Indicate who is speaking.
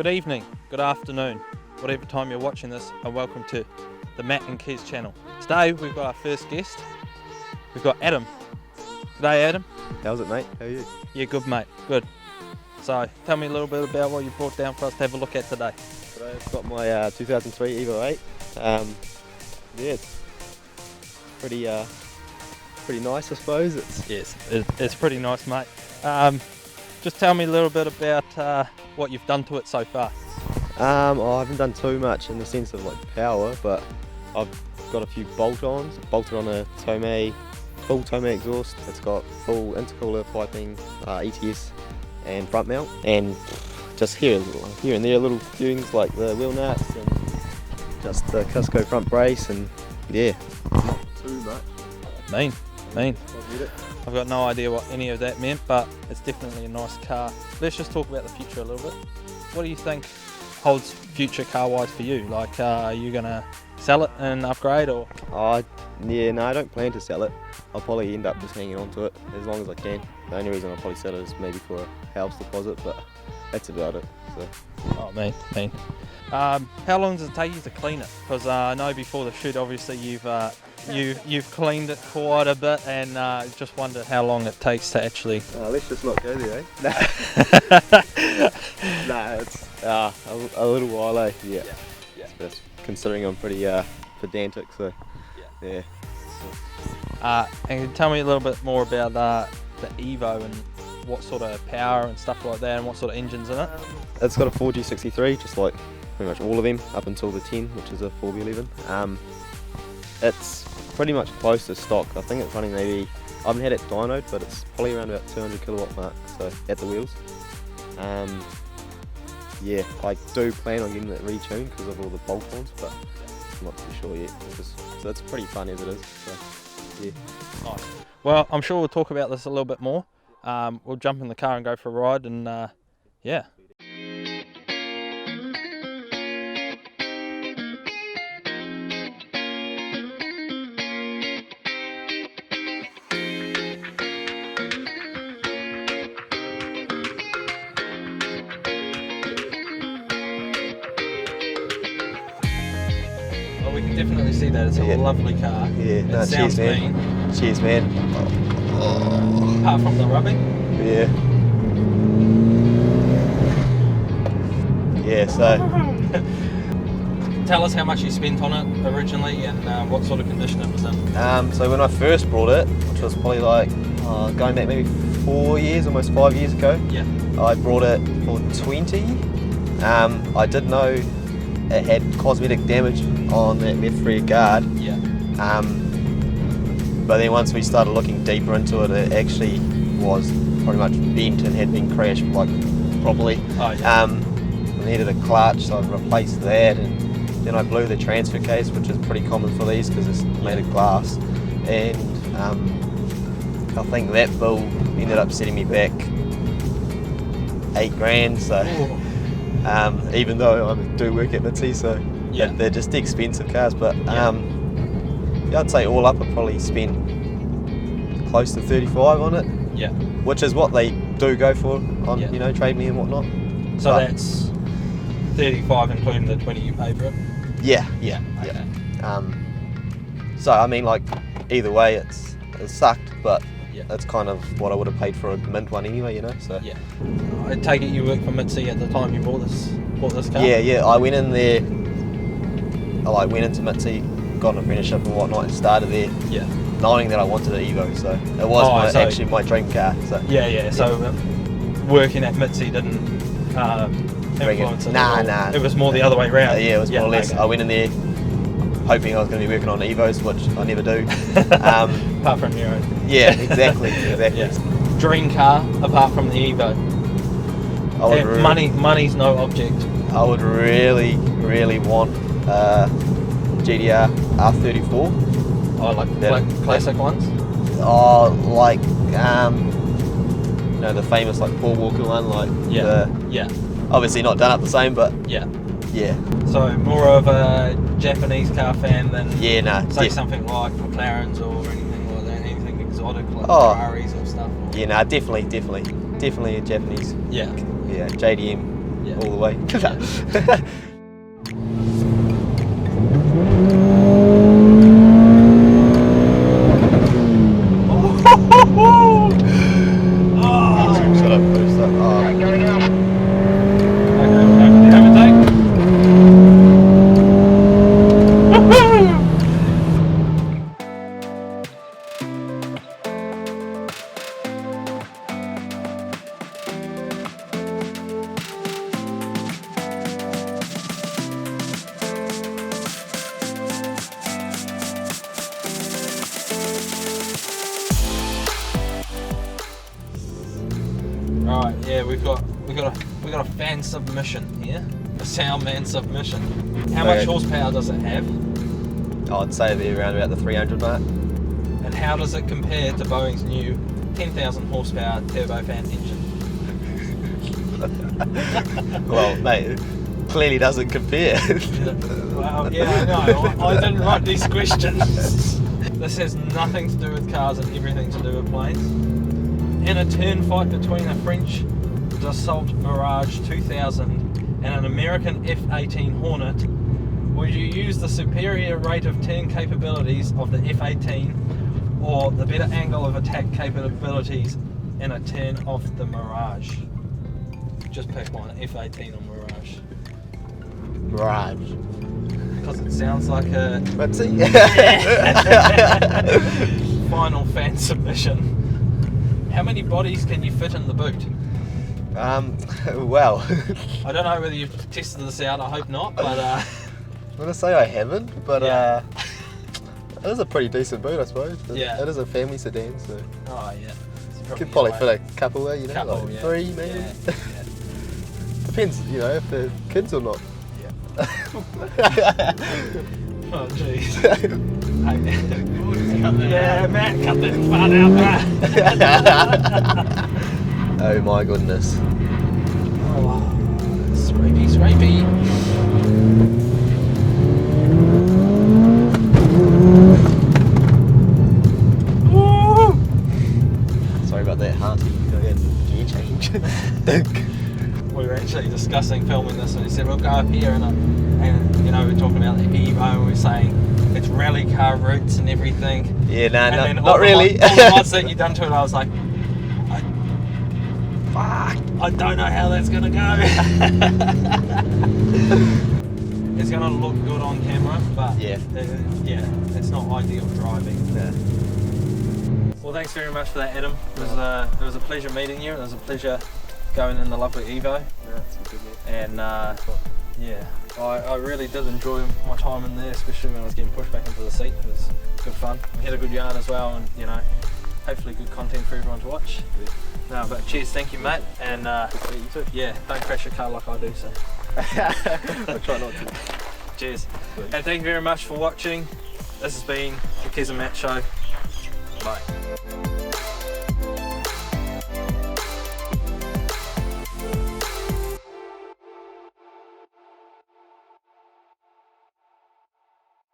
Speaker 1: Good evening, good afternoon, whatever time you're watching this, and welcome to the Matt and Kezz channel. Today we've got our first guest. We've got Adam. G'day Adam.
Speaker 2: How's it, mate? How are you?
Speaker 1: Yeah, good mate, good. So tell me a little bit about what you brought down for us to have a look at today.
Speaker 2: Today I've got my 2003 Evo 8. Yeah, it's pretty nice, I suppose.
Speaker 1: It's pretty nice, mate. Just tell me a little bit about what you've done to it so far.
Speaker 2: I haven't done too much in the sense of like power, but I've got a few bolt-ons. Bolted on a full Tomei exhaust. It's got full intercooler piping, ETS and front mount, and just here and there little things like the wheel nuts and just the Cusco front brace, and yeah, not too much.
Speaker 1: Mean. I've got no idea what any of that meant, but it's definitely a nice car. Let's just talk about the future a little bit. What do you think holds future car-wise for you? Like, are you gonna sell it and upgrade, or?
Speaker 2: Yeah, no, I don't plan to sell it. I'll probably end up just hanging on to it as long as I can. The only reason I'll probably sell it is maybe for a house deposit, but that's about it. So.
Speaker 1: Oh, mean. How long does it take you to clean it? Because I know before the shoot, obviously you've cleaned it quite a bit, and just wondered how long it takes to actually.
Speaker 2: Let's just not go there, eh? Nah, it's a little while, eh? Yeah. But considering I'm pretty pedantic, so yeah.
Speaker 1: And can you tell me a little bit more about the Evo and what sort of power and stuff like that, and what sort of engine's in it?
Speaker 2: It's got a 4G63, just like pretty much all of them, up until the 10, which is a 4V11. It's pretty much close to stock. I think it's running maybe, I haven't had it dynoed, but it's probably around about 200 kilowatt mark, so at the wheels. Yeah, I do plan on getting it retuned because of all the bolt-ons, but I'm not too sure yet. So it's pretty fun as it is, so yeah.
Speaker 1: Nice. Well, I'm sure we'll talk about this a little bit more. We'll jump in the car and go for a ride, and yeah. We can definitely see that it's a lovely car.
Speaker 2: Yeah, no, cheers, man.
Speaker 1: Mean.
Speaker 2: Cheers, man. Oh.
Speaker 1: Apart from the rubbing.
Speaker 2: Yeah. Yeah, so.
Speaker 1: Tell us how much you spent on it originally, and what sort of condition it was in.
Speaker 2: So when I first brought it, which was probably like going back maybe 4 years, almost 5 years ago. Yeah. I brought it for 20. I did know it had cosmetic damage on that left rear guard.
Speaker 1: Yeah.
Speaker 2: But then once we started looking deeper into it, it actually was pretty much bent and had been crashed like properly.
Speaker 1: Oh, yeah.
Speaker 2: We needed a clutch, so I replaced that, and then I blew the transfer case, which is pretty common for these because it's made of glass. And I think that bill ended up setting me back $8,000. So. Even though I do work at Mitzi, so yeah, they're just expensive cars, but yeah, I'd say all up I probably spent close to 35 on it. Yeah. Which is what they do go for on Trade Me and whatnot.
Speaker 1: So but that's 35 including the 20 you pay for it?
Speaker 2: Yeah.
Speaker 1: Okay.
Speaker 2: So I mean, like, either way it sucked, but that's kind of what I would have paid for a mint one anyway, so. Yeah.
Speaker 1: I take it you worked for Mitzi at the time you bought this car?
Speaker 2: Yeah. I went in there, I went into Mitzi, got an apprenticeship and whatnot, and started there. Yeah. Knowing that I wanted an Evo, so it was actually my dream car. So.
Speaker 1: Yeah. So working at Mitzi didn't influence it?
Speaker 2: Nah.
Speaker 1: It was more the other way around?
Speaker 2: Yeah, it was more or less. Okay. I went in there hoping I was going to be working on Evos, which I never do.
Speaker 1: Apart from your own.
Speaker 2: Yeah, exactly.
Speaker 1: Yeah. Dream car apart from the Evo. Money's no object.
Speaker 2: I would really want GDR R34.
Speaker 1: Oh, like classic ones?
Speaker 2: Oh, like the famous like Paul Walker one, like obviously not done up the same, but yeah.
Speaker 1: So more of a Japanese car fan than
Speaker 2: say
Speaker 1: something like McLarens or anything like that, anything exotic like Ferraris or stuff.
Speaker 2: Yeah, definitely a Japanese.
Speaker 1: Yeah,
Speaker 2: JDM
Speaker 1: Yeah.
Speaker 2: all the way. Shut up, boost up.
Speaker 1: Right, yeah, we got a fan submission here, a sound man submission. How much horsepower does it have,
Speaker 2: I'd say it'd be around about the 300 mark.
Speaker 1: and how does it compare to Boeing's new 10,000 horsepower turbofan engine?
Speaker 2: Well, mate, it clearly doesn't compare.
Speaker 1: Well, yeah, I know. I didn't write these questions. This has nothing to do with cars and everything to do with planes. In a turn fight between a French Dassault Mirage 2000 and an American F-18 Hornet, would you use the superior rate of turn capabilities of the F-18 or the better angle of attack capabilities in a turn of the Mirage? Just pick one, F-18 or Mirage.
Speaker 2: Mirage.
Speaker 1: Because it sounds like a
Speaker 2: Let's see.
Speaker 1: final fan submission. How many bodies can you fit in the boot?
Speaker 2: Well,
Speaker 1: I don't know whether you've tested this out, I hope not, but
Speaker 2: I'm gonna say I haven't, but
Speaker 1: Yeah.
Speaker 2: it is a pretty decent boot, I suppose.
Speaker 1: Yeah.
Speaker 2: It is a family sedan, so
Speaker 1: oh yeah. It's
Speaker 2: could probably
Speaker 1: right.
Speaker 2: fit a couple there, you know,
Speaker 1: Couple,
Speaker 2: like
Speaker 1: yeah.
Speaker 2: 3 maybe.
Speaker 1: Yeah,
Speaker 2: Depends, you know, if they're kids or not.
Speaker 1: yeah. Oh jeez. Yeah, Matt, cut that part out, Matt.
Speaker 2: Oh my goodness.
Speaker 1: Oh, scrapey, scrapey. Woo!
Speaker 2: Sorry about that, Hunty. Go ahead and gear change.
Speaker 1: We were actually discussing filming this, and he said we'll go up here, and you know we're talking about the Evo, and we're saying it's rally car routes and everything.
Speaker 2: Yeah, nah,
Speaker 1: And then
Speaker 2: not really.
Speaker 1: All the mods that you done to it, I was like, fuck, I don't know how that's gonna go. It's gonna look good on camera, but
Speaker 2: Yeah.
Speaker 1: yeah, it's not ideal driving.
Speaker 2: Yeah.
Speaker 1: Well, thanks very much for that, Adam. It was a pleasure meeting you. It was a pleasure going in the lovely Evo.
Speaker 2: Yeah, it's good, mate.
Speaker 1: And yeah, I really did enjoy my time in there, especially when I was getting pushed back into the seat. It was good fun. We had a good yarn as well, and you know, hopefully good content for everyone to watch.
Speaker 2: Yeah.
Speaker 1: No, but cheers, thank you, mate. And
Speaker 2: You too.
Speaker 1: yeah, don't crash your car like I do. So
Speaker 2: I try not to.
Speaker 1: cheers, and thank you very much for watching. This has been the Kezz and Matt Show. Bye.